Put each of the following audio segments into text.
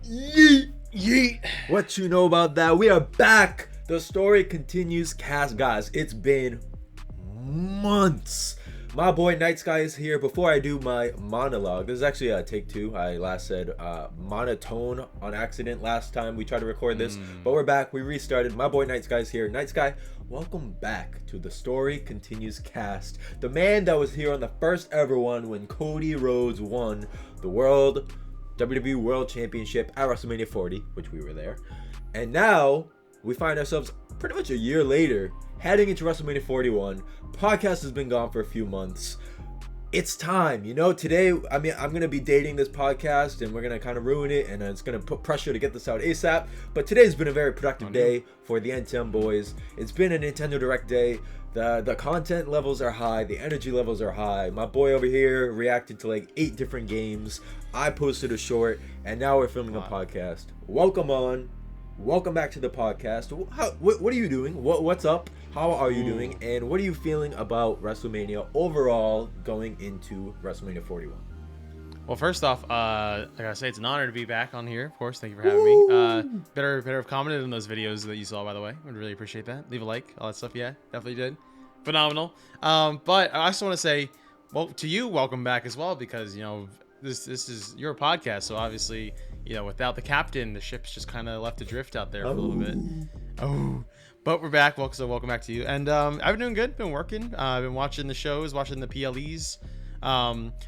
Yeet, yeet. What you know about that? We are back. The story continues, cast, guys. It's been months. My boy Night Sky is here. Before I do my monologue, this is actually take two. I last said monotone on accident last time we tried to record this, but we're back. We restarted. My boy Night Sky is here. Night Sky, welcome back to the story continues cast. The man that was here on the first ever one when Cody Rhodes won the WWE World Championship at WrestleMania 40, which we were there. And now we find ourselves pretty much a year later heading into WrestleMania 41. Podcast has been gone for a few months. It's time, today, I'm going to be dating this podcast and we're going to kind of ruin it and it's going to put pressure to get this out ASAP. But today's been a very productive day for the NTM boys. It's been a Nintendo Direct day. The content levels are high. The energy levels are high. My boy over here reacted to like 8 different games. I posted a short and now we're filming a podcast. Welcome on. Welcome back to the podcast. What are you doing? What's up? How are you doing? And what are you feeling about WrestleMania overall going into WrestleMania 41? Well, first off, I gotta say it's an honor to be back on here. Of course, thank you for having me. Better have commented on those videos that you saw, by the way. I'd really appreciate that. Leave a like, all that stuff. Yeah, definitely did. Phenomenal. But I also want to say, well, to you, welcome back as well, because this is your podcast, so obviously, without the captain, the ship's just kind of left adrift out there for a little bit. But we're back. So welcome back to you. And I've been doing good. Been working. I've been watching the shows, watching the PLEs.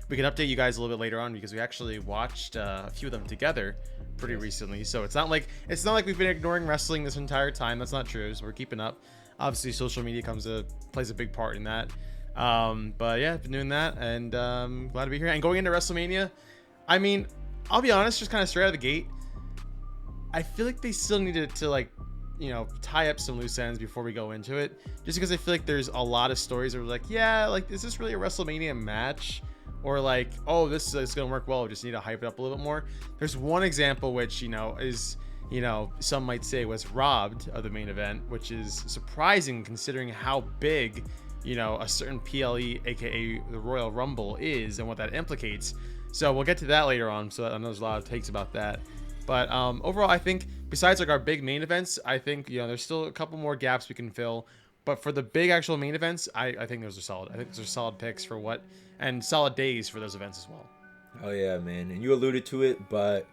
We can update you guys a little bit later on because we actually watched a few of them together pretty recently. So it's not like we've been ignoring wrestling this entire time. That's not true. So we're keeping up. Obviously, social media plays a big part in that. But yeah, I've been doing that, and glad to be here. And going into WrestleMania, I mean, I'll be honest, just kind of straight out of the gate, I feel like they still needed to tie up some loose ends before we go into it, just because I feel like there's a lot of stories that are like, yeah, like, is this really a WrestleMania match? Or like, oh, this is gonna work well, we just need to hype it up a little bit more. There's one example which is some might say was robbed of the main event, which is surprising considering how big a certain PLE, aka the Royal Rumble, is and what that implicates. So we'll get to that later on. So I know there's a lot of takes about that. But overall, I think besides like our big main events, I think there's still a couple more gaps we can fill. But for the big actual main events, I think those are solid. I think those are solid picks for and solid days for those events as well. Oh yeah, man. And you alluded to it, but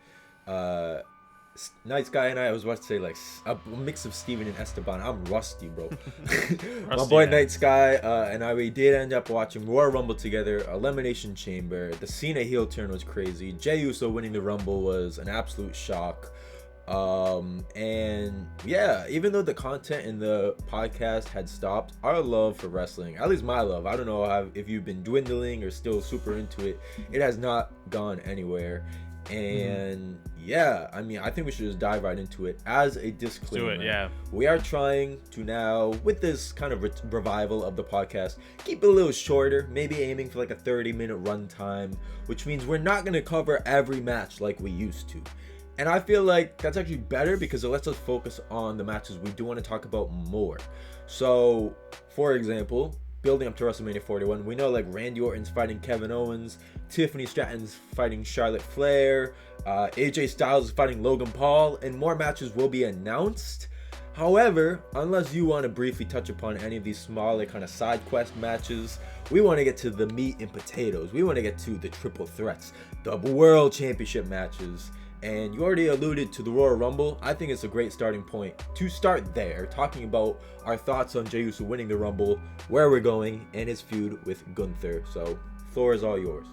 Night Sky and I was about to say like a mix of Steven and Esteban. I'm rusty, bro. My boy Night Sky and we did end up watching Royal Rumble together, Elimination Chamber. The Cena heel turn was crazy. Jey Uso winning the Rumble was an absolute shock. And yeah, even though the content in the podcast had stopped, our love for wrestling, at least my love, I don't know if you've been dwindling or still super into it, it has not gone anywhere. And yeah, I mean, I think we should just dive right into it. As a disclaimer, do it, yeah. We are trying to now, with this kind of revival of the podcast, keep it a little shorter, maybe aiming for like a 30-minute run time, which means we're not going to cover every match like we used to. And I feel like that's actually better because it lets us focus on the matches we do want to talk about more. So, for example, building up to WrestleMania 41, we know like Randy Orton's fighting Kevin Owens, Tiffany Stratton's fighting Charlotte Flair, AJ Styles is fighting Logan Paul, and more matches will be announced. However, unless you want to briefly touch upon any of these smaller kind of side quest matches, we want to get to the meat and potatoes. We want to get to the triple threats, the World Championship matches. And you already alluded to the Royal Rumble. I think it's a great starting point to start there, talking about our thoughts on Jey Uso winning the Rumble, where we're going, and his feud with Gunther. So, floor is all yours.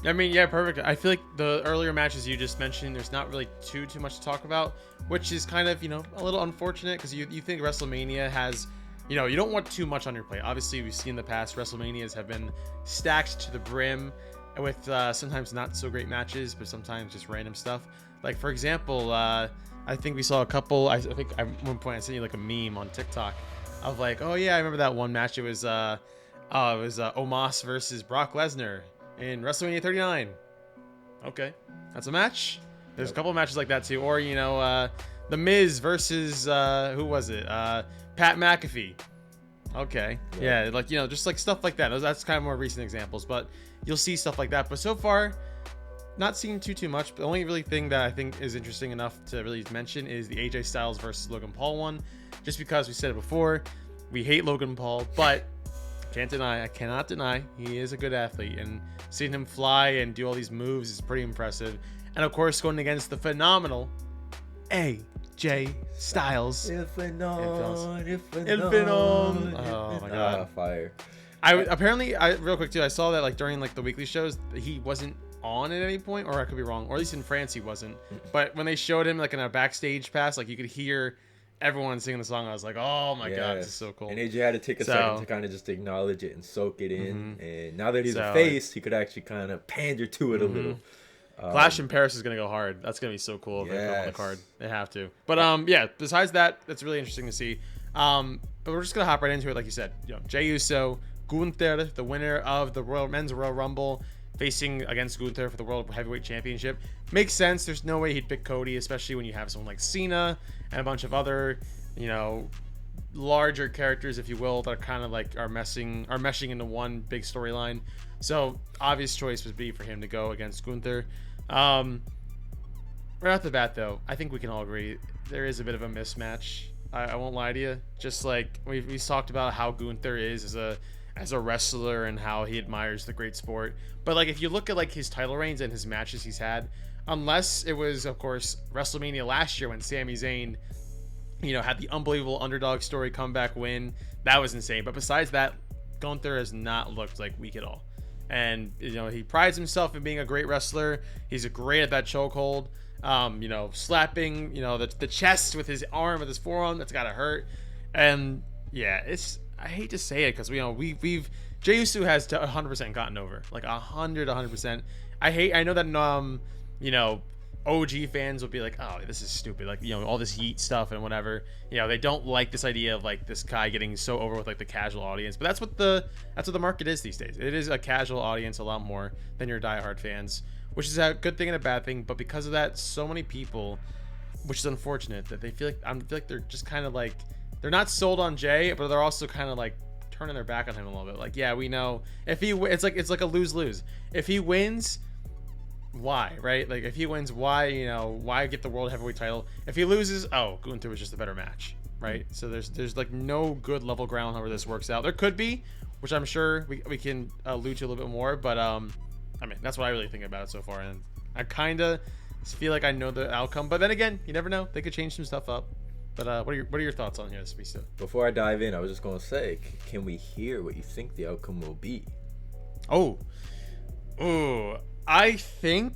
I mean, yeah, perfect. I feel like the earlier matches you just mentioned, there's not really too much to talk about, which is kind of, a little unfortunate because you think WrestleMania has, you don't want too much on your plate. Obviously, we've seen in the past, WrestleManias have been stacked to the brim with sometimes not so great matches, but sometimes just random stuff. Like, for example, I think we saw a couple, I think at one point I sent you like a meme on TikTok of like, oh yeah, I remember that one match. It was Omos versus Brock Lesnar in WrestleMania 39. Okay, that's a match. There's a couple of matches like that too. Or, The Miz versus, who was it? Pat McAfee. Okay. Yeah, like, just like stuff like that. That's kind of more recent examples, but you'll see stuff like that. But so far, not seen too much. The only really thing that I think is interesting enough to really mention is the AJ Styles versus Logan Paul one. Just because we said it before, we hate Logan Paul, but I cannot deny he is a good athlete, and seeing him fly and do all these moves is pretty impressive. And of course, going against the phenomenal AJ Styles. Infinite. Oh my god, fire. I real quick too, I saw that like during like the weekly shows he wasn't on at any point, or I could be wrong, or at least in France he wasn't. But when they showed him like in a backstage pass, like you could hear everyone singing the song. I was like, oh my god, this is so cool. And AJ had to take a second to kind of just acknowledge it and soak it in. And now that he's a face, he could actually kind of pander to it a little. Clash in Paris is gonna go hard. That's gonna be so cool if they put on the card. They have to. But yeah. Besides that, that's really interesting to see. But we're just gonna hop right into it, like you said. You know, Jey Uso, Gunther, the winner of the Men's Royal Rumble, facing against Gunther for the World Heavyweight Championship. Makes sense. There's no way he'd pick Cody, especially when you have someone like Cena and a bunch of other, you know, larger characters, if you will, that are kind of like are meshing into one big storyline. So obvious choice would be for him to go against Gunther. Right off the bat, though, I think we can all agree there is a bit of a mismatch. I won't lie to you. Just like we talked about how Gunther is as a wrestler and how he admires the great sport. But like if you look at like his title reigns and his matches he's had, unless it was of course WrestleMania last year when Sami Zayn, you know, had the unbelievable underdog story comeback win, that was insane. But besides that, Gunther has not looked like weak at all. And you know, he prides himself in being a great wrestler. He's great at that chokehold. You know, slapping, you know, the chest with his arm, with his forearm, that's gotta hurt. And yeah, I hate to say it because we've Jey Uso has 100% gotten over, like 100%. I know that you know, OG fans will be like, oh, this is stupid, like, you know, all this heat stuff and whatever. You know, they don't like this idea of like this guy getting so over with like the casual audience. But that's what the market is these days. It is a casual audience a lot more than your diehard fans, which is a good thing and a bad thing. But because of that, so many people, which is unfortunate, that they feel like they're just kind of like, they're not sold on Jay, but they're also kind of like turning their back on him a little bit. Like, yeah, we know if he, it's like a lose-lose. If he wins, why, right? Like if he wins, why, you know, why get the world heavyweight title? If he loses, oh, Gunther was just a better match, right? So there's like no good level ground where this works out. There could be, which I'm sure we can allude to a little bit more, but I mean, that's what I really think about it so far, and I kind of feel like I know the outcome, but then again, you never know. They could change some stuff up. But what are your thoughts on here, Spisto? Before I dive in, I was just gonna say, can we hear what you think the outcome will be? Oh, I think,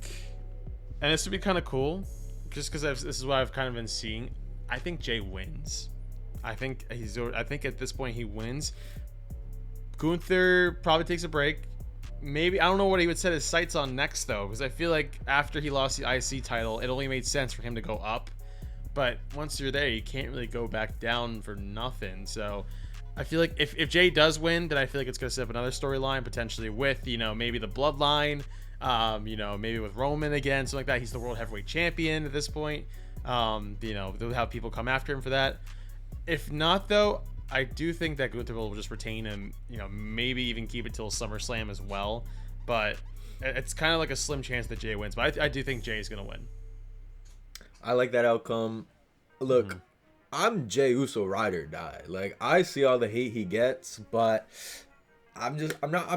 and this would be kind of cool, just because this is what I've kind of been seeing. I think Jay wins. I think at this point he wins. Gunther probably takes a break. Maybe, I don't know what he would set his sights on next though, because I feel like after he lost the IC title, it only made sense for him to go up. But once you're there, you can't really go back down for nothing. So I feel like if Jay does win, then I feel like it's going to set up another storyline, potentially with, you know, maybe the bloodline, you know, maybe with Roman again, something like that. He's the world heavyweight champion at this point. You know, they'll have people come after him for that. If not, though, I do think that Gunther will just retain him, you know, maybe even keep it till SummerSlam as well. But it's kind of like a slim chance that Jay wins. But I do think Jay is going to win. I like that outcome. Look, I'm Jey Uso ride or die. Like, I see all the hate he gets, but I'm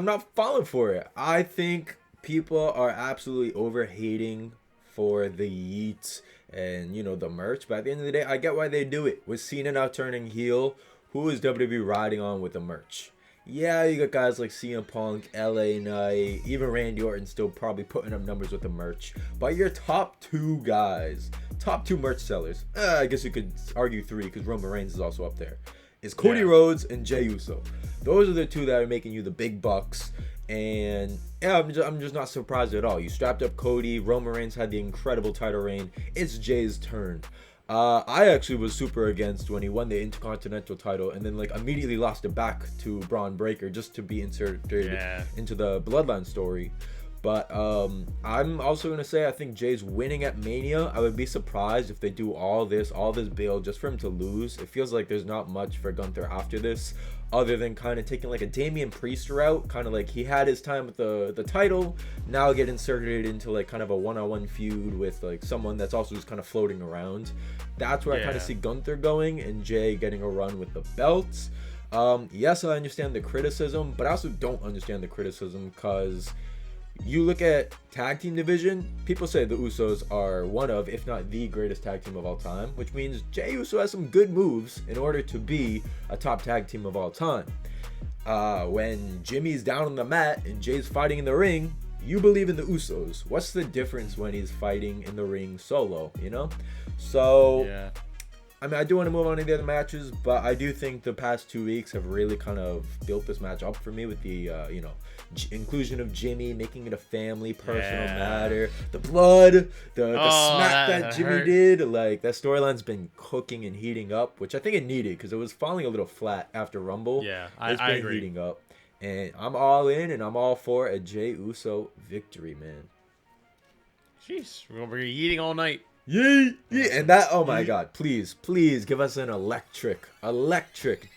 not falling for it. I think people are absolutely over hating for the yeets and, you know, the merch. But at the end of the day, I get why they do it. With Cena now turning heel, who is WWE riding on with the merch? Yeah, you got guys like CM Punk, LA Knight, even Randy Orton still probably putting up numbers with the merch. But your top two guys, top two merch sellers, I guess you could argue three because Roman Reigns is also up there, is Cody Rhodes and Jey Uso. Those are the two that are making you the big bucks. And yeah, I'm just not surprised at all. You strapped up Cody, Roman Reigns had the incredible title reign. It's Jay's turn. I actually was super against when he won the Intercontinental title and then like immediately lost it back to Braun Breaker just to be inserted into the Bloodline story. But I'm also gonna say I think Jay's winning at Mania. I would be surprised if they do all this build just for him to lose. It feels like there's not much for Gunther after this, other than kind of taking like a Damian Priest route, kind of like he had his time with the title, now get inserted into like kind of a one-on-one feud with like someone that's also just kind of floating around. That's where I kind of see Gunther going, and Jay getting a run with the belts. Yes, I understand the criticism, but I also don't understand the criticism because you look at tag team division, people say the Usos are one of, if not the greatest tag team of all time, which means Jey Uso has some good moves in order to be a top tag team of all time. When Jimmy's down on the mat and Jay's fighting in the ring, you believe in the Usos. What's the difference when he's fighting in the ring solo, you know? So, yeah. I mean, I do want to move on to the other matches, but I do think the past 2 weeks have really kind of built this match up for me with the, inclusion of Jimmy, making it a family, personal matter. The blood, the smack that Jimmy hurt. Did. Like, that storyline's been cooking and heating up, which I think it needed because it was falling a little flat after Rumble. Yeah, I agree. Heating up. And I'm all in and I'm all for a Jey Uso victory, man. Jeez, we're going to be eating all night. Yeet, yeet. And that, oh my god, please give us an electric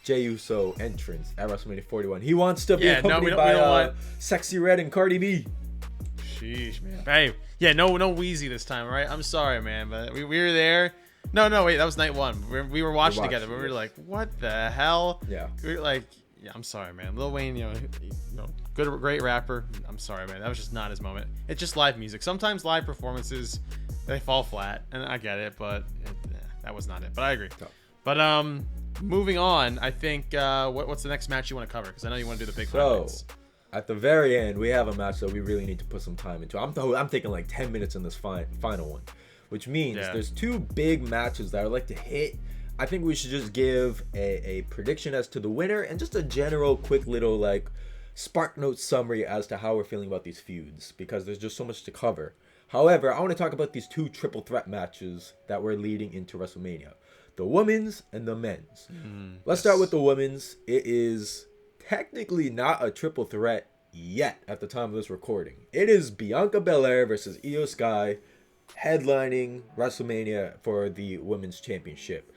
Jey Uso entrance at WrestleMania 41. He wants to be accompanied by Sexy Red and Cardi B. Sheesh, man. Hey, yeah, no Wheezy this time, right? I'm sorry, man, but we were there. No, wait, that was night one. We were watching together, but we were like, what the hell? Yeah. We were like, yeah, I'm sorry, man. Lil Wayne, great rapper. I'm sorry, man. That was just not his moment. It's just live music. Sometimes live performances, they fall flat, and I get it, but that was not it. But I agree. No. But moving on, I think what's the next match you want to cover? Because I know you want to do the big highlights. At the very end, we have a match that we really need to put some time into. I'm taking like 10 minutes in this final one, which means there's two big matches that I'd like to hit. I think we should just give a prediction as to the winner and just a general quick little like Spark Note summary as to how we're feeling about these feuds, because there's just so much to cover. However, I want to talk about these two triple threat matches that we're leading into WrestleMania. The women's and the men's. Let's start with the women's. It is technically not a triple threat yet at the time of this recording. It is Bianca Belair versus Io Sky headlining WrestleMania for the women's championship.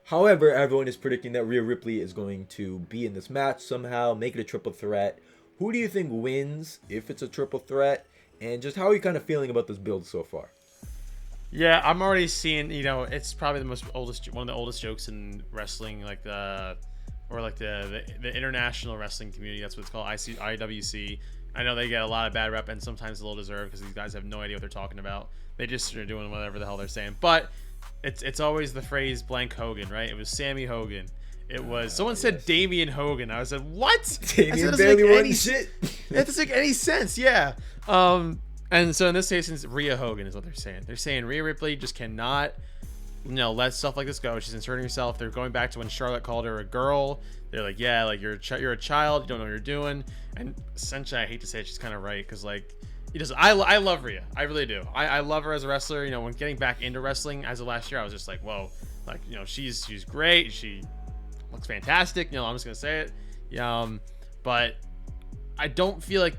However, everyone is predicting that Rhea Ripley is going to be in this match somehow, make it a triple threat. Who do you think wins if it's a triple threat? And just how are you kind of feeling about this build so far? Yeah, I'm already seeing, it's probably one of the oldest jokes in wrestling, like the international wrestling community. That's what it's called, IWC. I know they get a lot of bad rep and sometimes a little deserved because these guys have no idea what they're talking about. They just are doing whatever the hell they're saying. But it's always the phrase blank Hogan, right? It was Sammy Hogan. It was someone said Damian Hogan. I said, what? Damian barely won shit. That doesn't make any sense. Yeah. And so in this case, it's Rhea Hogan is what they're saying. They're saying Rhea Ripley just cannot, let stuff like this go. She's inserting herself. They're going back to when Charlotte called her a girl. They're like, yeah, like you're a child. You don't know what you're doing. And essentially, I hate to say it, she's kind of right because I love Rhea. I really do. I love her as a wrestler. When getting back into wrestling as of last year, I was just like, whoa, like she's great. She looks fantastic. I'm just gonna say it. But I don't feel like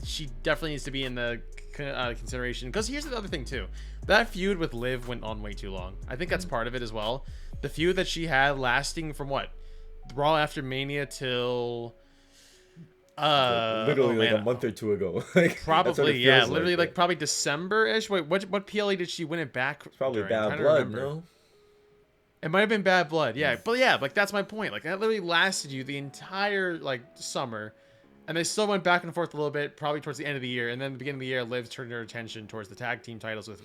she definitely needs to be in the consideration, because here's the other thing too. That feud with Liv went on way too long. I think that's part of it as well. The feud that she had lasting from what, Raw after Mania till literally a month or two ago. Probably, yeah, literally like probably December-ish. Wait, what PLE did she win it back? It's probably Bad Blood, no? It might have been Bad Blood, yeah. But yeah, like that's my point. Like that literally lasted you the entire like summer, and they still went back and forth a little bit, probably towards the end of the year. And then at the beginning of the year, Liv turned her attention towards the tag team titles with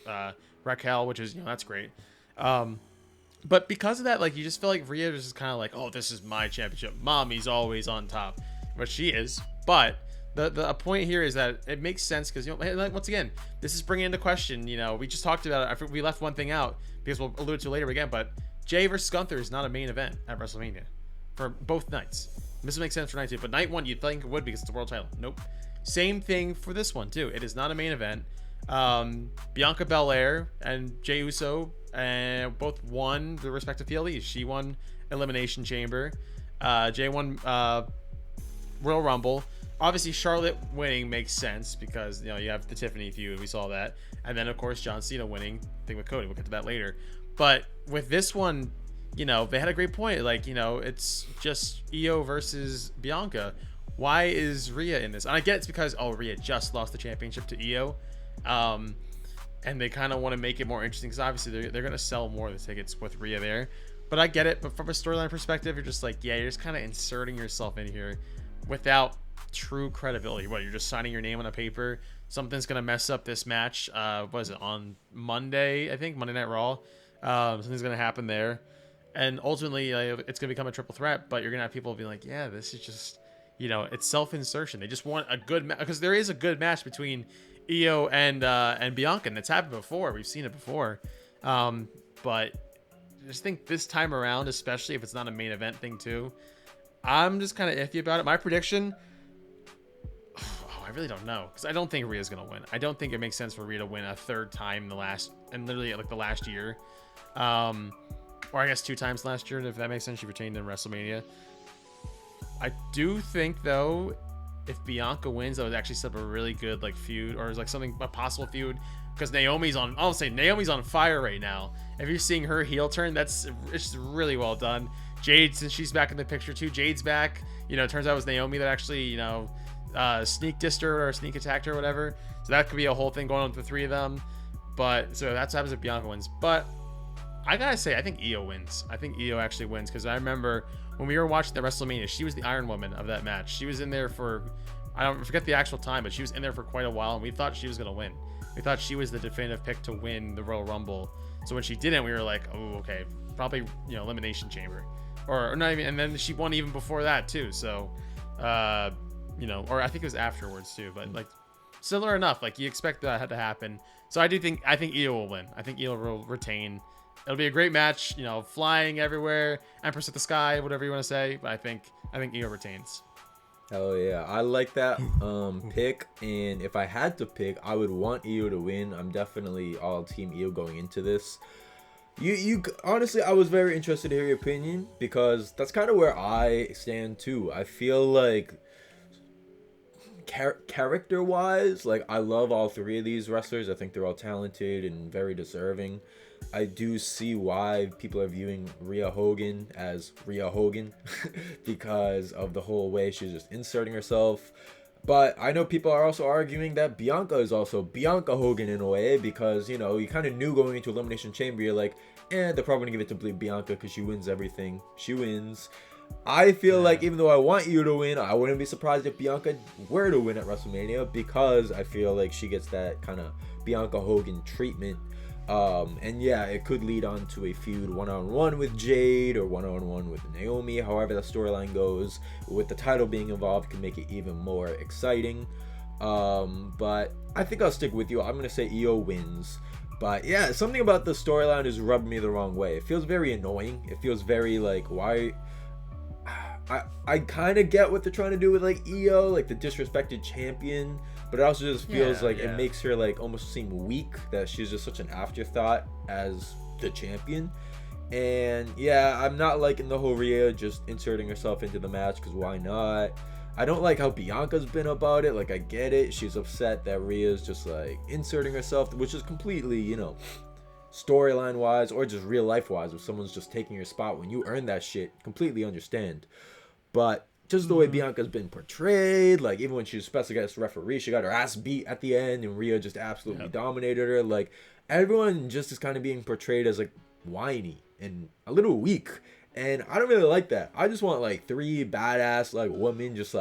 Raquel, which is that's great. But because of that, like you just feel like Rhea is just kind of like, oh, this is my championship. Mommy's always on top, but she is. But the point here is that it makes sense because like once again, this is bringing into question. We just talked about it. We left one thing out because we'll allude to it later again, but Jay versus Gunther is not a main event at WrestleMania for both nights. This makes sense for night two, but night one you'd think it would because it's the world title. Nope. Same thing for this one too. It is not a main event. Bianca Belair and Jey Uso both won the respective PLEs. She won Elimination Chamber. Jay won Royal Rumble. obviously Charlotte winning makes sense because you have the Tiffany feud, we saw that, and then of course John Cena winning thing with Cody. We'll get to that later. But with this one, they had a great point. Like, it's just Io versus Bianca. Why is Rhea in this? And I get it's because Rhea just lost the championship to Io, and they kind of want to make it more interesting because obviously they're gonna sell more of the tickets with Rhea there. But I get it. But from a storyline perspective, you're just like, you're just kind of inserting yourself in here without true credibility. What, you're just signing your name on a paper? Something's gonna mess up this match. Was it on Monday? I think Monday Night Raw. Something's gonna happen there, and ultimately it's gonna become a triple threat. But you're gonna have people being like, yeah, this is just, it's self-insertion. They just want a good match because there is a good match between Io and Bianca, and it's happened before. We've seen it before, but I just think this time around, especially if it's not a main event thing too, I'm just kind of iffy about it. My prediction, I really don't know, because I don't think Rhea's gonna win. I don't think it makes sense for Rhea to win a third time the last year, or I guess 2 times last year, if that makes sense. She retained in WrestleMania. I do think though, if Bianca wins, that would actually set up a really good feud, or a possible feud, because Naomi's on fire right now. If you're seeing her heel turn, it's really well done. Jade, since she's back in the picture too, Jade's back. It turns out it was Naomi that actually sneak dissed her or sneak attacked her or whatever. So that could be a whole thing going on with the 3 of them. But so that's what happens if Bianca wins. But I gotta say, I think Io wins. I think Io actually wins, because I remember when we were watching the WrestleMania, she was the Iron Woman of that match. She was in there for, I don't forget the actual time, but she was in there for quite a while, and we thought she was gonna win. We thought she was the definitive pick to win the Royal Rumble. So when she didn't, we were like, oh, okay, probably Elimination Chamber, or not even. And then she won even before that too. So, or I think it was afterwards too. But similar enough. You expect that to happen. So I think Io will win. I think Io will retain. It'll be a great match. Flying everywhere, Empress of the Sky, whatever you want to say. But I think Io retains. Hell yeah, I like that pick, and if I had to pick, I would want Io to win. I'm definitely all team Io going into this. You honestly, I was very interested to hear your opinion, because that's kind of where I stand too. I feel like character wise, I love all 3 of these wrestlers. I think they're all talented and very deserving. I do see why people are viewing Rhea Hogan as Rhea Hogan because of the whole way she's just inserting herself. But I know people are also arguing that Bianca is also Bianca Hogan in a way, because, you kind of knew going into Elimination Chamber, you're like, they're probably going to give it to Bianca because she wins everything. She wins. I feel like even though I want you to win, I wouldn't be surprised if Bianca were to win at WrestleMania, because I feel like she gets that kind of Bianca Hogan treatment. And yeah, it could lead on to a feud one-on-one with Jade, or one-on-one with Naomi. However the storyline goes, with the title being involved, can make it even more exciting. But I think I'll stick with you. I'm gonna say Io wins. But yeah, something about the storyline is rubbing me the wrong way. It feels very annoying. It feels very why. I kind of get what they're trying to do with Io, the disrespected champion, but it also just feels it makes her almost seem weak, that she's just such an afterthought as the champion. And yeah, I'm not liking the whole Rhea just inserting herself into the match, because why not? I don't like how Bianca's been about it. I get it, she's upset that Rhea's just inserting herself, which is completely, storyline wise or just real life wise, if someone's just taking your spot when you earn that shit, completely understand. But just the way Bianca's been portrayed, even when she was special guest referee, she got her ass beat at the end, and Rhea just absolutely dominated her. Everyone just is kind of being portrayed as whiny and a little weak, and I don't really like that. I just want 3 badass women just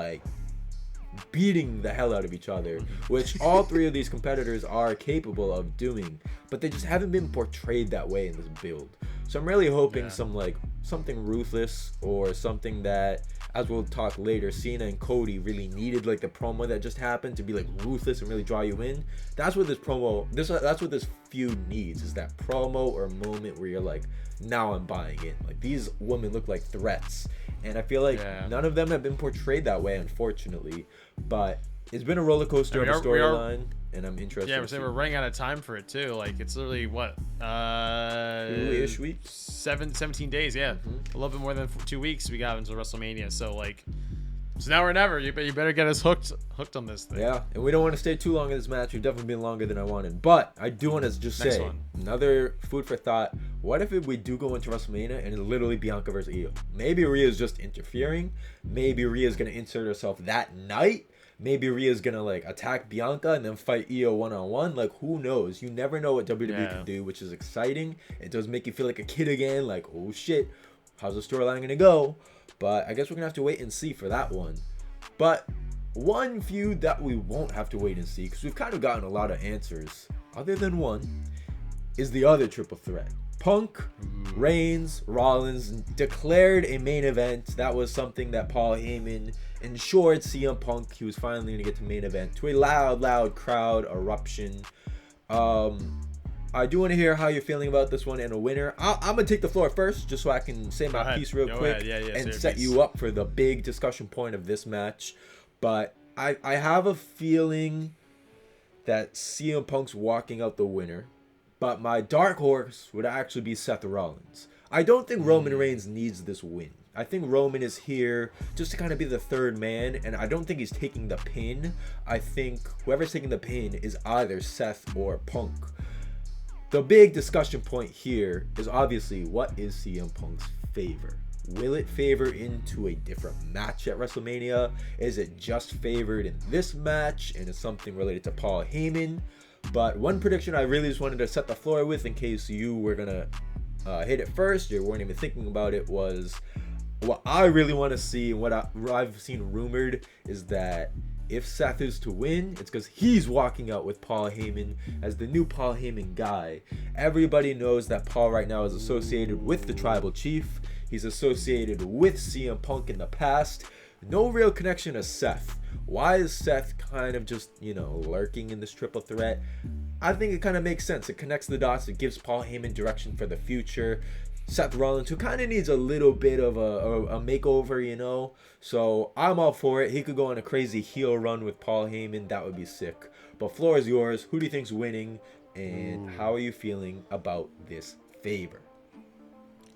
beating the hell out of each other, which all 3 of these competitors are capable of doing, but they just haven't been portrayed that way in this build. So I'm really hoping something ruthless, or something that, as we'll talk later, Cena and Cody really needed, the promo that just happened to be ruthless and really draw you in. That's what that's what this feud needs, is that promo or moment where you're now I'm buying in. These women look like threats, and I feel none of them have been portrayed that way, unfortunately. But it's been a roller coaster of a storyline, and I'm interested. Yeah, we're running out of time for it too. It's literally what 2-ish weeks, 17 days. Yeah, a little bit more than 2 weeks we got into WrestleMania. So So now or never. You better get us hooked on this thing. Yeah, and we don't want to stay too long in this match. We've definitely been longer than I wanted. But I do want to just say, another food for thought. What if we do go into WrestleMania and it's literally Bianca versus Io? Maybe Rhea's just interfering. Maybe Rhea's going to insert herself that night. Maybe Rhea's going to like attack Bianca and then fight Io one-on-one. Like, who knows? You never know what WWE can do, which is exciting. It does make you feel like a kid again. Like, oh shit, how's the storyline going to go? But I guess we're going to have to wait and see for that one. But one feud that we won't have to wait and see, because we've kind of gotten a lot of answers, other than one, is the other triple threat. Punk, Reigns, Rollins declared a main event. That was something that Paul Heyman ensured CM Punk. He was finally going to get to main event to a loud crowd eruption. I do want to hear how you're feeling about this one and a winner. I'm going to take the floor first just so I can say my piece real quick and set you up for the big discussion point of this match. But I have a feeling that CM Punk's walking out the winner. But my dark horse would actually be Seth Rollins. I don't think Roman Reigns needs this win. I think Roman is here just to kind of be the third man, and I don't think he's taking the pin. I think whoever's taking the pin is either Seth or Punk. The big discussion point here is obviously, what is CM Punk's favor? Will it favor into a different match at WrestleMania? Is it just favored in this match and it's something related to Paul Heyman? But one prediction I really just wanted to set the floor with, in case you were gonna hit it first, you weren't even thinking about it, was what I really want to see, and what I've seen rumored is that if Seth is to win, it's because he's walking out with Paul Heyman as the new Paul Heyman guy. Everybody knows that Paul right now is associated with the Tribal Chief. He's associated with CM Punk in the past. No real connection to Seth. Why is Seth kind of just, lurking in this triple threat? I think it kind of makes sense. It connects the dots. It gives Paul Heyman direction for the future. Seth Rollins, who kind of needs a little bit of a makeover, So I'm all for it. He could go on a crazy heel run with Paul Heyman. That would be sick. But floor is yours. Who do you think's winning? And how are you feeling about this favor?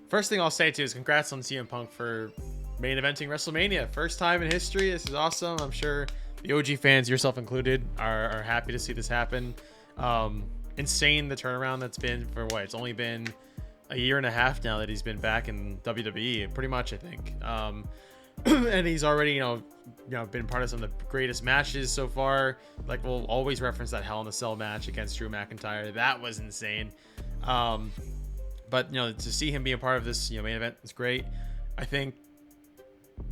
First thing I'll say too is congrats on CM Punk for main eventing WrestleMania. First time in history. This is awesome. I'm sure the OG fans, yourself included, are happy to see this happen. Insane the turnaround that's been for what? It's only been a year and a half now that he's been back in WWE, pretty much, I think. And he's already, been part of some of the greatest matches so far. Like, we'll always reference that Hell in a Cell match against Drew McIntyre. That was insane. But to see him be a part of this main event is great. I think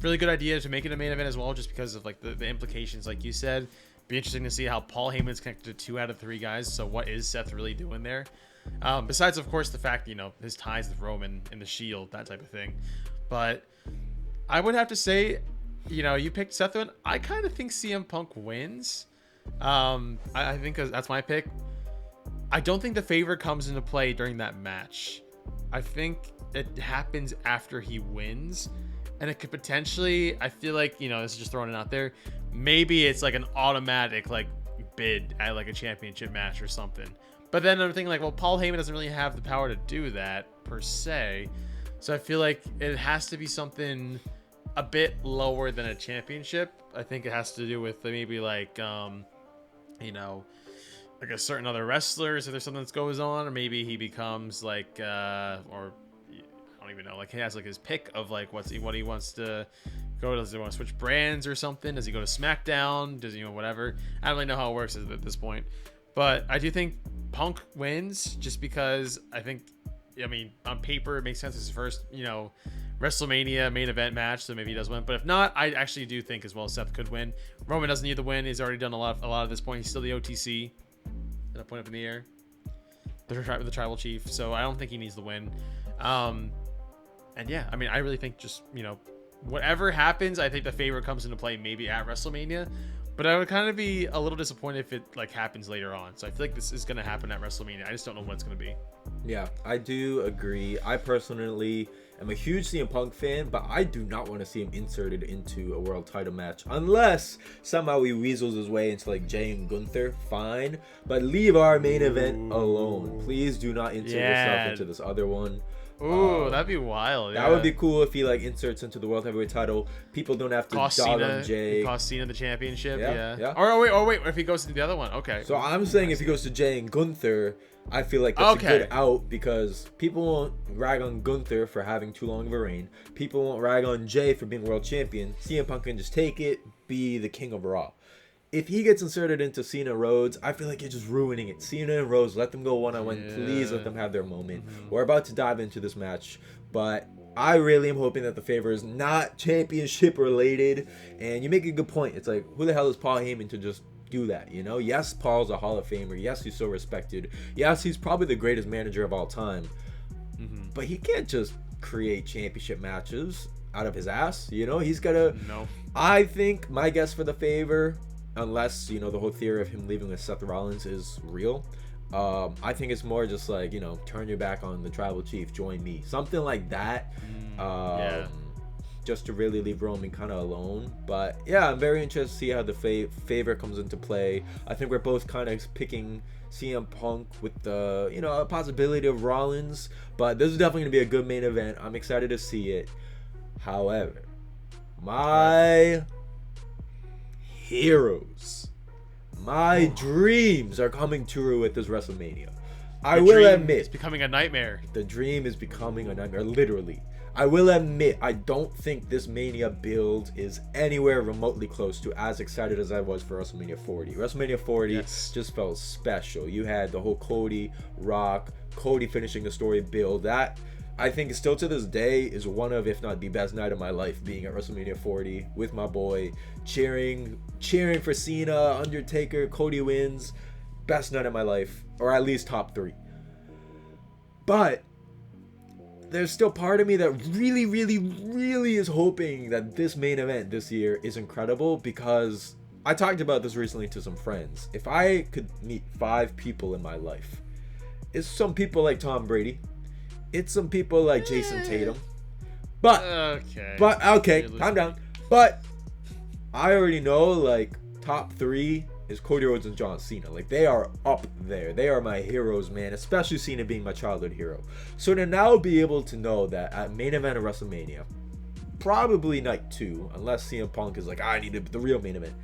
really good idea to make it a main event as well, just because of like the implications, like you said. Be interesting to see how Paul Heyman's connected to 2 out of 3 guys. So what is Seth really doing there? Besides, of course, the fact his ties with Roman and the Shield, that type of thing. But I would have to say, you picked Seth win. I kind of think CM Punk wins. I think that's my pick. I don't think the favor comes into play during that match. I think it happens after he wins, and it could potentially, I feel like, this is just throwing it out there, maybe it's like an automatic like bid at like a championship match or something. But then I'm thinking like, well, Paul Heyman doesn't really have the power to do that per se, so I feel like it has to be something a bit lower than a championship. I think it has to do with maybe like like a certain other wrestlers, if there's something that goes on, or maybe he becomes like or I don't even know, like he has like his pick of like what he wants to go. Does he want to switch brands or something? Does he go to SmackDown? Does he whatever? I don't really know how it works at this point, but I do think Punk wins just because on paper it makes sense. It's his first WrestleMania main event match, so maybe he does win. But if not, I actually do think as well Seth could win. Roman doesn't need the win. He's already done a lot at this point. He's still the OTC at a point up in the air, the Tribal Chief. So I don't think he needs the win. And yeah, I really think just whatever happens, I think the favor comes into play maybe at WrestleMania. But I would kind of be a little disappointed if it like happens later on. So I feel like this is going to happen at WrestleMania. I just don't know when it's going to be. Yeah, I do agree. I personally am a huge CM Punk fan, but I do not want to see him inserted into a world title match unless somehow he weasels his way into like Jay and Gunther. Fine, but leave our main event alone. Please do not insert yourself into this other one. Ooh, that'd be wild. That would be cool if he like inserts into the world heavyweight title. People don't have to cost dog Cena, on Jay. cost Cena the championship. Yeah, yeah. Or wait, if he goes to the other one, okay. So I'm saying if he goes to Jay and Gunther, I feel like that's a good out because people won't rag on Gunther for having too long of a reign. People won't rag on Jay for being world champion. CM Punk can just take it, be the king of Raw. If he gets inserted into Cena Rhodes, I feel like you're just ruining it. Cena and Rhodes, let them go one-on-one. Please let them have their moment. We're about to dive into this match, but I really am hoping that the favor is not championship related. And you make a good point. It's like, who the hell is Paul Heyman to just do that, you know? Yes, Paul's a Hall of Famer. Yes, he's so respected. Yes, he's probably the greatest manager of all time. But he can't just create championship matches out of his ass, you know? He's got to... No. I think my guess for the favor, unless, you know, the whole theory of him leaving with Seth Rollins is real, I think it's more just like, you know, turn your back on the tribal chief, join me. Something like that. Just to really leave Roman kind of alone. But yeah, I'm very interested to see how the favor comes into play. I think we're both kind of picking CM Punk with the, you know, a possibility of Rollins. But this is definitely going to be a good main event. I'm excited to see it. However, my heroes, my dreams are coming true at this WrestleMania. I will admit, it's becoming a nightmare. The dream is becoming a nightmare, literally. I will admit, I don't think this Mania build is anywhere remotely close to as excited as I was for WrestleMania 40. WrestleMania 40 just felt special. You had the whole Cody, Rock, Cody finishing the story build. That, I think, still to this day is one of, if not the best night of my life, being at WrestleMania 40 with my boy, cheering for Cena, Undertaker, Cody wins. Best night of my life, or at least top 3. But there's still part of me that really, really, really is hoping that this main event this year is incredible, because I talked about this recently to some friends. If I could meet 5 people in my life, it's some people like Tom Brady, it's some people like Jason Tatum, but okay, calm down. But I already know, like, top 3 is Cody Rhodes and John Cena. Like, they are up there. They are my heroes, man. Especially Cena being my childhood hero. So to now be able to know that at main event of WrestleMania, probably night 2, unless CM Punk is like, I need the real main event.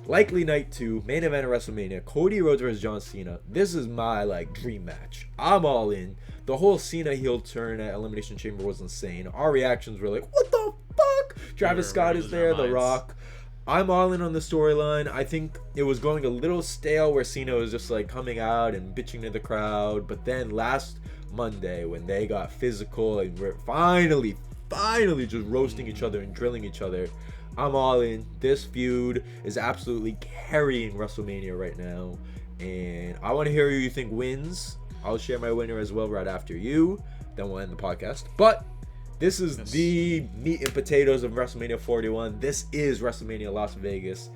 Likely night 2, main event of WrestleMania, Cody Rhodes versus John Cena. This is my, like, dream match. I'm all in. The whole Cena heel turn at Elimination Chamber was insane. Our reactions were like, what the fuck? Travis Scott is there, The Rock. I'm all in on the storyline. I think it was going a little stale where Cena was just like coming out and bitching to the crowd. But then last Monday, when they got physical and we're finally just roasting each other and drilling each other, I'm all in. This feud is absolutely carrying WrestleMania right now. And I want to hear who you think wins. I'll share my winner as well right after you. Then we'll end the podcast. But this is the meat and potatoes of WrestleMania 41. This is WrestleMania Las Vegas.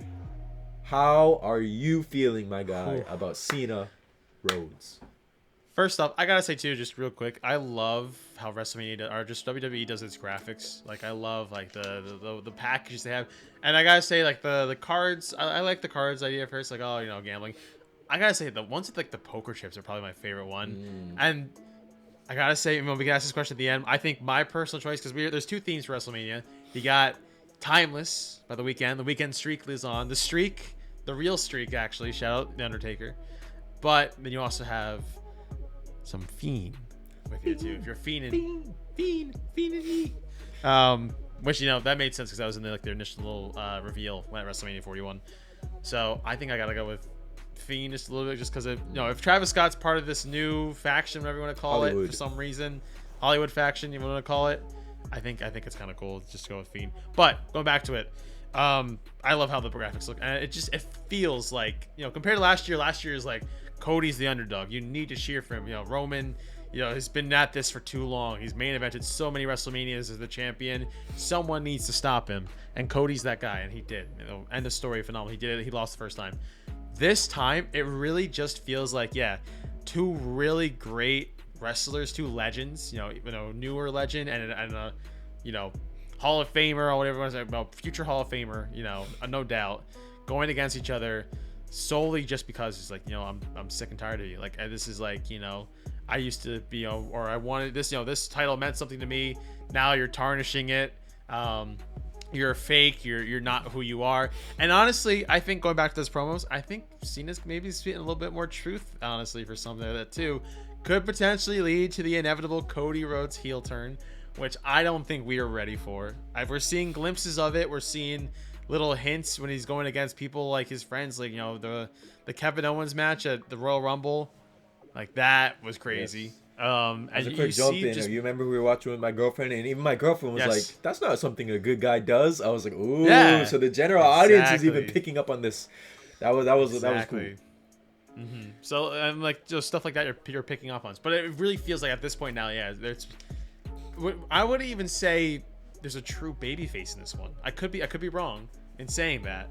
How are you feeling, my guy, about Cena Rhodes? First off, I gotta say too, just real quick, I love how WrestleMania or just WWE does its graphics. Like, I love like the packages they have, and I gotta say, like, the cards. I like the cards idea first, like, oh, you know, gambling. I gotta say, the ones with like the poker chips are probably my favorite one, and I gotta say, we can ask this question at the end. I think my personal choice, because there's 2 themes for WrestleMania. You got Timeless by The Weeknd. The Weeknd streak lives on. The streak, the real streak, actually. Shout out The Undertaker. But then you also have some Fiend with you too. If you're fiending, which, you know, that made sense because that was in their initial little reveal at WrestleMania 41. So I think I gotta go with Fiend just a little bit, just because, you know, if Travis Scott's part of this new faction, whatever you want to call it, for some reason, Hollywood faction, you want to call it, I think it's kind of cool just to go with Fiend. But going back to it, I love how the graphics look, and it feels like, you know, compared to last year is like Cody's the underdog. You need to cheer for him. You know, Roman, you know, has been at this for too long. He's main evented so many WrestleManias as the champion. Someone needs to stop him, and Cody's that guy, and he did. You know, end of story, phenomenal. He did it. He lost the first time. This time, it really just feels like, 2 really great wrestlers, 2 legends, you know, newer legend and a, you know, Hall of Famer or whatever you want to say, about future Hall of Famer, you know, no doubt, going against each other. solely just because it's like, I'm sick and tired of you. Like, this is like, I used to be, or I wanted this, this title meant something to me. Now you're tarnishing it. You're fake. You're not who you are. And honestly, I think going back to those promos, I think Cena's maybe speaking a little bit more truth, honestly, for something like that too. Could potentially lead to the inevitable Cody Rhodes heel turn, which I don't think we are ready for. We're seeing glimpses of it. We're seeing little hints when he's going against people like his friends, like, the Kevin Owens match at the Royal Rumble. Like, that was crazy. Yes. And as a quick jump in, you remember we were watching with my girlfriend, and even my girlfriend was like, that's not something a good guy does. I was like, ooh. Yeah, so the general audience is even picking up on this. That was cool. So, and like, just stuff like that you're picking up on. But it really feels like at this point now, I would even say there's a true babyface in this one. I could be wrong in saying that,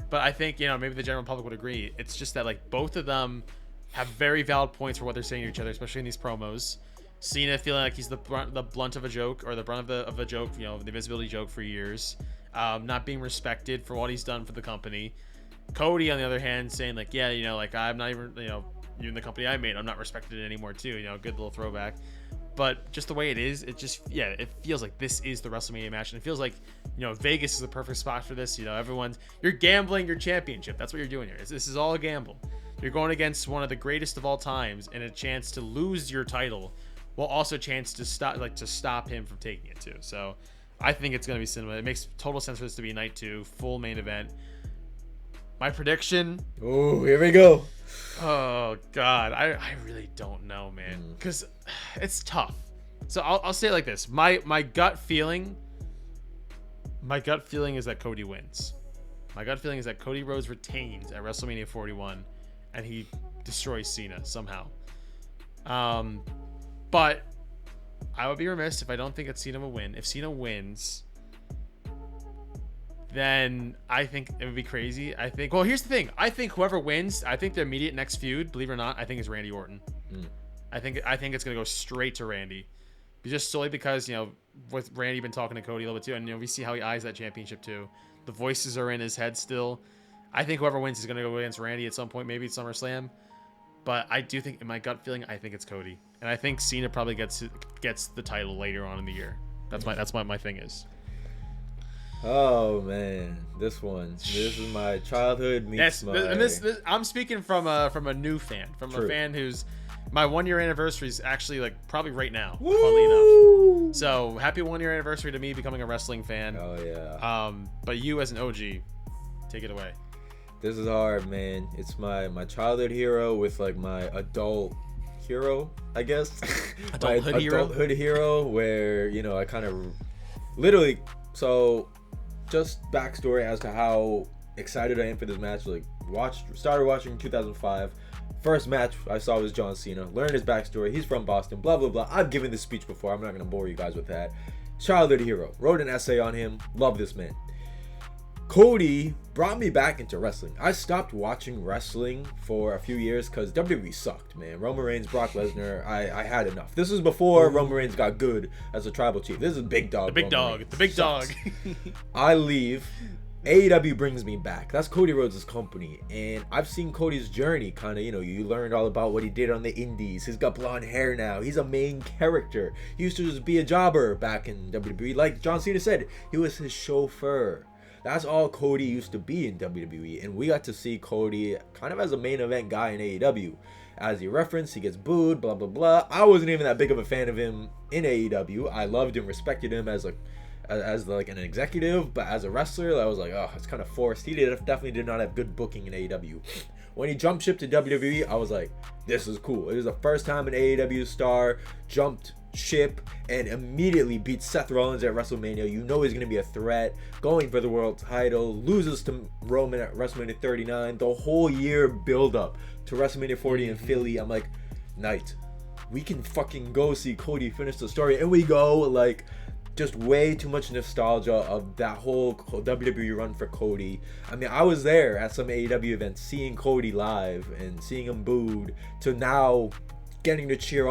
but I think, maybe the general public would agree. It's just that, like, both of them have very valid points for what they're saying to each other, especially in these promos. Cena feeling like he's the blunt of a joke, or the brunt of a joke, the visibility joke for years, not being respected for what he's done for the company. Cody, on the other hand, saying like, like, I'm not even, even the company I made, I'm not respected anymore too. Good little throwback. But just the way it is, it just, it feels like this is the WrestleMania match, and it feels like, Vegas is the perfect spot for this. You're gambling your championship. That's what you're doing here. This is all a gamble. You're going against one of the greatest of all times, and a chance to lose your title, while also a chance to stop him from taking it too. So I think it's going to be cinema. It makes total sense for this to be night 2, full main event. My prediction. Oh, here we go. Oh God, I really don't know, man, because it's tough. So I'll say it like this: my gut feeling is that Cody wins. My gut feeling is that Cody Rhodes retains at WrestleMania 41, and he destroys Cena somehow. But I would be remiss if I don't think that Cena will win. If Cena wins, then I think it would be crazy. Well, here's the thing. I think whoever wins, I think the immediate next feud, believe it or not, I think is Randy Orton. I think it's going to go straight to Randy. Just solely because, with Randy been talking to Cody a little bit too, and, we see how he eyes that championship too. The voices are in his head still. I think whoever wins is going to go against Randy at some point, maybe at SummerSlam. But I do think, in my gut feeling, I think it's Cody. And I think Cena probably gets the title later on in the year. That's what my thing is. Oh man, this is my childhood meets this I'm speaking from a new fan, a fan who's my 1-year anniversary is actually like probably right now. Woo! Funnily enough, so happy 1-year anniversary to me becoming a wrestling fan. Oh yeah. But you as an OG, take it away. This is hard, man. It's my childhood hero with like my adult hero, I guess. Adulthood hero, where I kind of literally so. Just backstory as to how excited I am for this match. Like, started watching in 2005. First match I saw was John Cena. Learned his backstory. He's from Boston. Blah blah blah. I've given this speech before. I'm not gonna bore you guys with that. Childhood hero. Wrote an essay on him. Love this man. Cody brought me back into wrestling. I stopped watching wrestling for a few years because WWE sucked, man. Roman Reigns, Brock Lesnar, I had enough. This was before Roman Reigns got good as a tribal chief. This is big dog. The big dog. I leave. AEW brings me back. That's Cody Rhodes' company. And I've seen Cody's journey, kind of, you learned all about what he did on the indies. He's got blonde hair now. He's a main character. He used to just be a jobber back in WWE. Like John Cena said, he was his chauffeur. That's all Cody used to be in WWE, and we got to see Cody kind of as a main event guy in AEW. As he referenced, he gets booed, blah, blah, blah. I wasn't even that big of a fan of him in AEW. I loved and respected him as an executive, but as a wrestler, I was like, oh, it's kind of forced. He definitely did not have good booking in AEW. When he jumped ship to WWE, I was like, this is cool. It was the first time an AEW star jumped ship and immediately beats Seth Rollins at WrestleMania. He's going to be a threat, going for the world title, loses to Roman at WrestleMania 39. The whole year build up to WrestleMania 40 in Philly. I'm like, Knight, we can fucking go see Cody finish the story. And we go, like, just way too much nostalgia of that whole WWE run for Cody. I mean, I was there at some AEW events seeing Cody live and seeing him booed, to now getting to cheer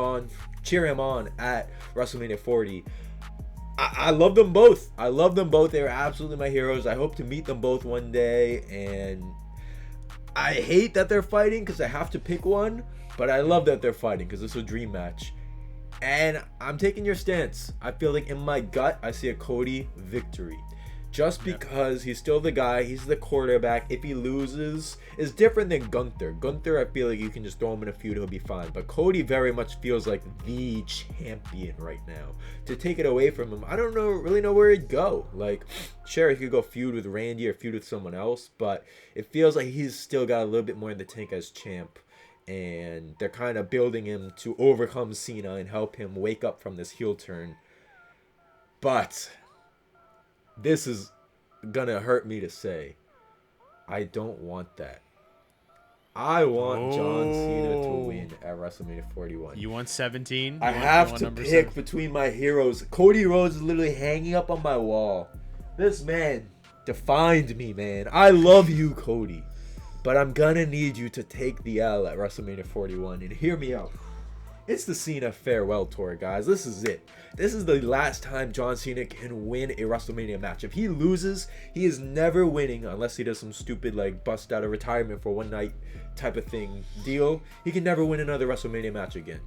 him on at WrestleMania 40. I love them both. They are absolutely my heroes. I hope to meet them both one day, and I hate that they're fighting because I have to pick one, but I love that they're fighting because it's a dream match. And I'm taking your stance. I feel like in my gut, I see a Cody victory. Just because he's still the guy, he's the quarterback. If he loses, it's different than Gunther. Gunther, I feel like you can just throw him in a feud, he'll be fine. But Cody very much feels like the champion right now. To take it away from him, I don't really know where he'd go. Like, sure, he could go feud with Randy or feud with someone else, but it feels like he's still got a little bit more in the tank as champ. And they're kind of building him to overcome Cena and help him wake up from this heel turn. But this is gonna hurt me to say. I don't want that. I want John Cena to win at WrestleMania 41. You want 17? I have to pick between my heroes. Cody Rhodes is literally hanging up on my wall. This man defined me, man. I love you, Cody. But I'm gonna need you to take the L at WrestleMania 41. And hear me out. It's the Cena farewell tour, guys. This is it. This is the last time John Cena can win a WrestleMania match. If he loses, he is never winning unless he does some stupid, like, bust out of retirement for one night type of thing deal. He can never win another WrestleMania match again.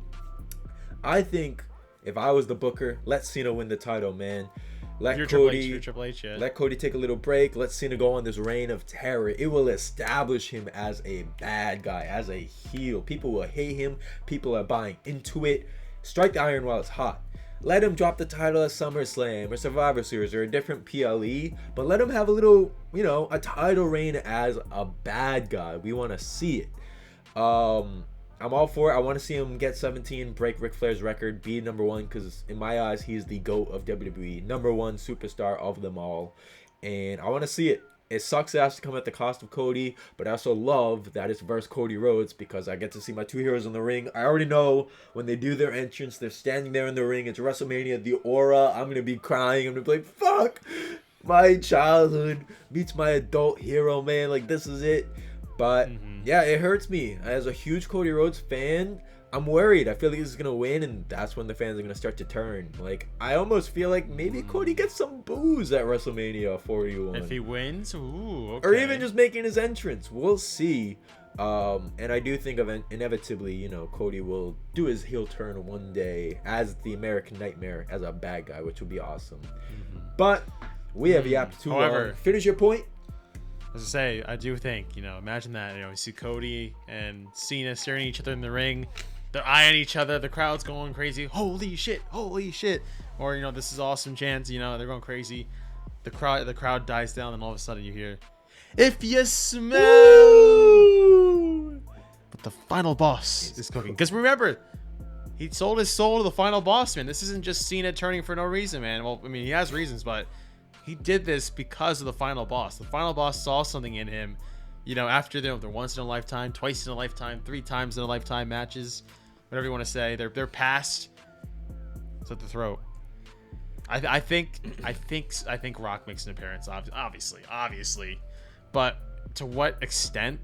I think if I was the booker, let Cena win the title, man. Let Cody take a little break. Let Cena go on this reign of terror. It will establish him as a bad guy, as a heel. People will hate him. People are buying into it. Strike the iron while it's hot. Let him drop the title at SummerSlam or Survivor Series or a different PLE, but let him have a little, a title reign as a bad guy. We want to see it. I'm all for it. I want to see him get 17, break Ric Flair's record, be number one, because in my eyes, he's the GOAT of WWE, number one superstar of them all, and I want to see it. It sucks it has to come at the cost of Cody, but I also love that it's versus Cody Rhodes because I get to see my two heroes in the ring. I already know when they do their entrance, they're standing there in the ring. It's WrestleMania, the aura. I'm going to be crying. I'm going to be like, fuck, my childhood meets my adult hero, man. Like, this is it. But yeah, it hurts me. As a huge Cody Rhodes fan, I'm worried. I feel like he's going to win, and that's when the fans are going to start to turn. Like, I almost feel like maybe Cody gets some boos at WrestleMania 41. If he wins? Ooh, okay. Or even just making his entrance. We'll see. And I do think inevitably, Cody will do his heel turn one day as the American Nightmare, as a bad guy, which would be awesome. But we have yapped too long. Finish your point. As I say, I do think, imagine that, you see Cody and Cena staring at each other in the ring. They're eyeing each other. The crowd's going crazy. Holy shit. Holy shit. Or, this is awesome chants. They're going crazy. The crowd dies down, and all of a sudden you hear, if you smell. But the final boss is cooking. Because remember, he sold his soul to the final boss, man. This isn't just Cena turning for no reason, man. Well, he has reasons, but he did this because of the final boss. The final boss saw something in him, after their once in a lifetime, twice in a lifetime, 3 times in a lifetime matches, whatever you want to say. They're past. It's at the throat. I think Rock makes an appearance, obviously, but to what extent?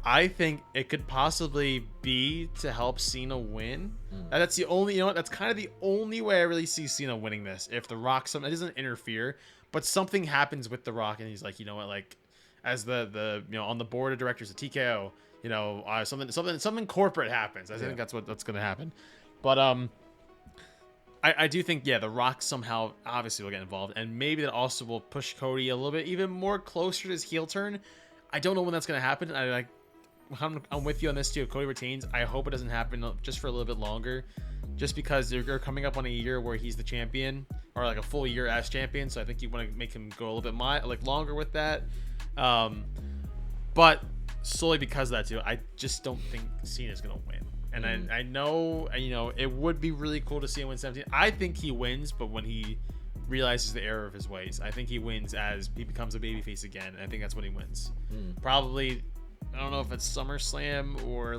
I think it could possibly be to help Cena win. And that's the only, that's kind of the only way I really see Cena winning this. If the Rock, it doesn't interfere, but something happens with the Rock, and he's like, like, as the on the board of directors of TKO, something corporate happens. I think that's what's gonna happen. But I do think the Rock somehow obviously will get involved, and maybe that also will push Cody a little bit even more closer to his heel turn. I don't know when that's gonna happen. I'm with you on this too. If Cody retains, I hope it doesn't happen just for a little bit longer, just because you're coming up on a year where he's the champion, or like a full year as champion. So I think you want to make him go a little bit longer with that. But solely because of that too, I just don't think Cena's gonna win. And I know, it would be really cool to see him win 17. I think he wins, but when he realizes the error of his ways, I think he wins as he becomes a babyface again. And I think that's when he wins. Probably. I don't know if it's SummerSlam or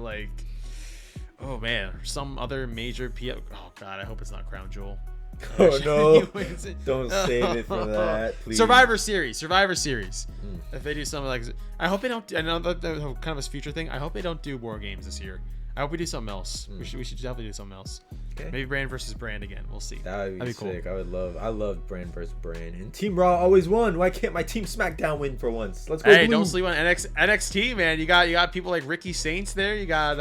some other major Oh God, I hope it's not Crown Jewel. Oh no! Don't save it for that, please. Survivor Series. If they do something like, I hope they don't. I know that kind of a future thing. I hope they don't do War Games this year. I hope we do something else. We should definitely do something else. Okay. Maybe brand versus brand again. We'll see. That'd be sick. Cool. I love brand versus brand. And Team Raw always won. Why can't my Team SmackDown win for once? Let's go. Hey, blue. don't sleep on NXT, man. You got people like Ricky Saints there. You got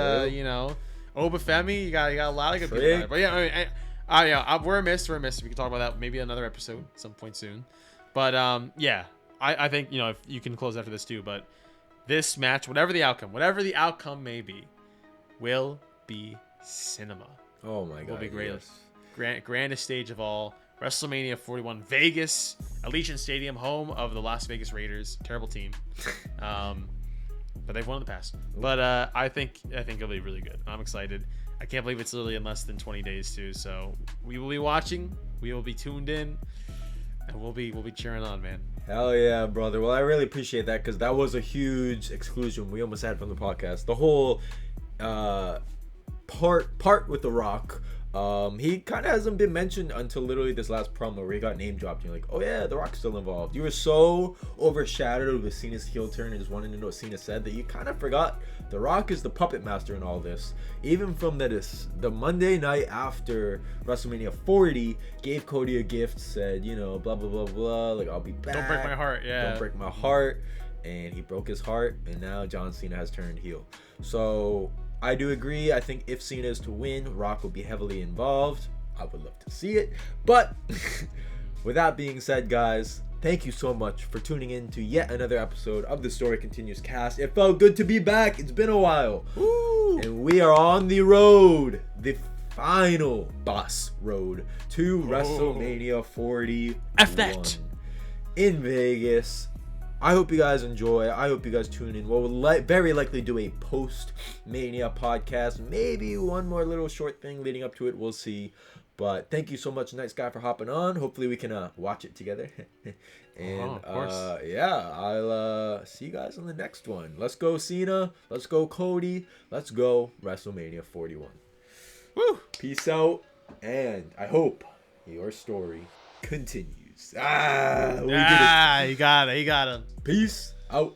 Obafemi. You got a lot of good people there. But yeah, we're a miss. We can talk about that maybe another episode at some point soon. But I think if you can close after this too. But this match, whatever the outcome may be, will be cinema. Oh my god, will be great. Yes. Grandest stage of all. WrestleMania 41, Vegas, Allegiant Stadium, home of the Las Vegas Raiders. Terrible team, but they've won in the past. But I think it'll be really good. I'm excited. I can't believe it's literally in less than 20 days too. So we will be watching. We will be tuned in, and we'll be cheering on, man. Hell yeah, brother. Well, I really appreciate that because that was a huge exclusion we almost had from the podcast. The whole part with The Rock. He kind of hasn't been mentioned until literally this last promo where he got name dropped. You're like, oh yeah, The Rock's still involved. You were so overshadowed with Cena's heel turn and just wanting to know what Cena said that you kind of forgot The Rock is the puppet master in all this. Even from the Monday night after WrestleMania 40, gave Cody a gift, said, blah blah blah blah, like I'll be back. Don't break my heart, yeah. Don't break my heart, and he broke his heart, and now John Cena has turned heel. So I do agree. I think if Cena is to win, Rock will be heavily involved. I would love to see it. But with that being said, guys, thank you so much for tuning in to yet another episode of the Story Continues cast. It felt good to be back. It's been a while. Woo! And we are on the road, the final boss road to WrestleMania 41 F that. in Vegas. I hope you guys enjoy. I hope you guys tune in. We'll very likely do a post-Mania podcast. Maybe one more little short thing leading up to it. We'll see. But thank you so much, Night Sky, for hopping on. Hopefully we can watch it together. And of course. I'll see you guys on the next one. Let's go Cena. Let's go Cody. Let's go WrestleMania 41. Woo! Peace out. And I hope your story continues. You got it. Peace out.